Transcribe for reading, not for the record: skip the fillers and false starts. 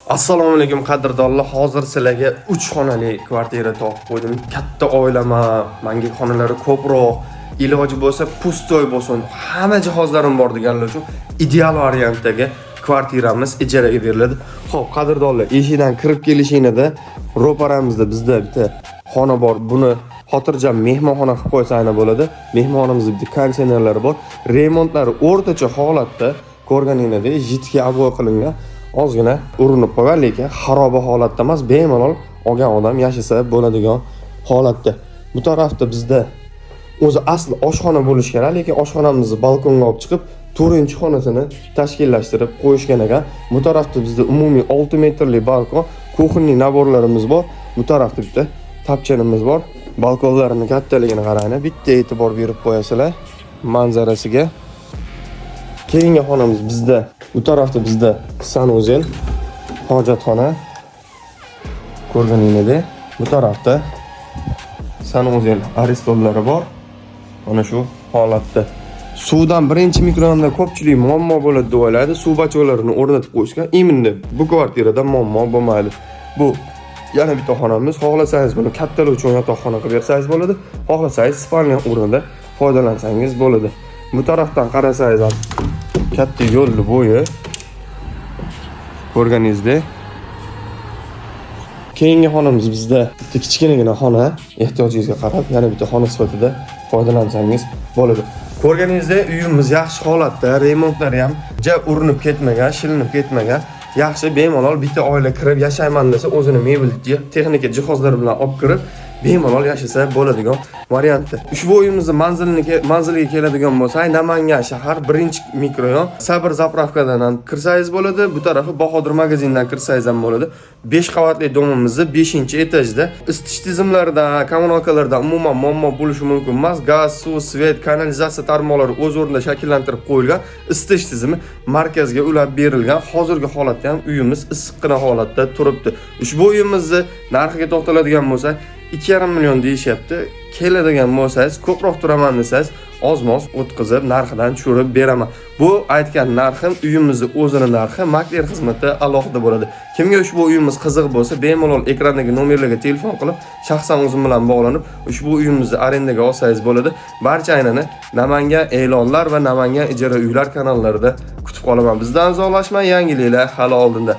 Assalomu alaykum qadrdonlar. Hozir sizlarga 3 xonali kvartira topib qo'ydim. Katta oilaman, menga xonalari ko'proq, iloji bo'lsa pustoy bo'lsin, hamma jihozlarim bor deganlar uchun ideal variantdagi kvartiramiz ijaraga beriladi. Xo'p, qadrdonlar, eshikdan kirib kelishingizda ro'paramizda bizda bitta xona bor. Buni xotirjam mehmonxona qilib qo'ysanglar bo'ladi. Mehmonimizda bitta konditsionerlari bor. Remontlari o'rtacha holatda ko'rganingizda jitga abg'oy qilingan. Ozgina urinib qo'ygan, lekin xaroba holatda emas, bemalol olgan odam yashasa bo'ladigan holatda. Bu tarafda bizda o'zi asli oshxona bo'lish kerak, lekin oshxonamizni balkonga olib chiqib 4-xonasini tashkillashtirib qo'yishgan ekan. Bu tarafda bizda umumiy 6 metrli balkon, kuxonli naborlarimiz bor. Bu tarafda bitta tapchanimiz bor. Balkonlarining kattaligini qaranglar, bitta e'tibor berib qo'yasizlar manzarasiga. Keyingi xonamiz bizda, bu tarafda bizda sanuzel, hojatxona ko'rganingizda, bu tarafda sanuzel aristollari bor. Mana shu holatda. Suvdan birinchi mikrofonda ko'pchilik muammo bo'ladi deb o'ylaydi. Suv bachalarini o'rnatib qo'yishgan. Endi bu kvartirada muammo bo'lmaydi. Bu yana bitta xonamiz. Xohlasangiz buni kattalovchi yotoqxona qilib bersangiz bo'ladi. Xohlasangiz spalnya o'rnida foydalansangiz bo'ladi. Bu tarafdan qarasangiz katta yo'lli bo'yi ko'rganingizda. Keyingi xonamiz bizda bitta kichkinagina xona, ehtiyojingizga qarab yana bitta xona sifatida foydalansangiz bo'ladi. Ko'rganingizda uyimiz yaxshi holatda, remontlari ham urinib ketmagan, shilinib ketmagan. Yaxshi bemalol bitta oila kirib yashayman desa, o'zini mebel, texnika jihozlari bilan olib kirib bemalol yashasa bo'ladigan variantda. Ushbu uyimizni manziliga keladigan bo'lsa, Namangan shahar 1-mikroyon Sabr zapravkadan ham kirsangiz bo'ladi. Bu tarafi Bahodir magazindan kirsangiz ham bo'ladi. 5 qavatli domimizni 5-etajda. Isitish tizimlaridan, kommunalkalardan umuman muammo bo'lishi mumkin emas. Gaz, suv, svet, kanalizatsiya tarmoqlari o'z o'rnida shakllantirib qo'yilgan. Isitish tizimi markazga ulab berilgan. Hozirgi holatda ham uyimiz issiqqina holatda turibdi. Ushbu uyimizni narxiga to'xtaladigan bo'lsak, 2,5 million deyishyapti. Keladigan bo'lsangiz, ko'proq turaman desangiz, ozmoz o'tkazib narxidan tushirib beraman. Bu aytgan narxim uyimizni o'zini narxi, makler xizmati alohida bo'ladi. Kimga ushbu uyimiz qiziq bo'lsa, bemalol ekrandagi nomerlarga telefon qilib, shaxsan o'zim bilan bog'lanib, ushbu uyimizni arendaga olsangiz bo'ladi. Barcha aynini Namangan e'lonlar va Namangan ijara uylar kanallarida kutib qolaman. Bizdan uzoqlashmang, yangiliklar hali oldinda.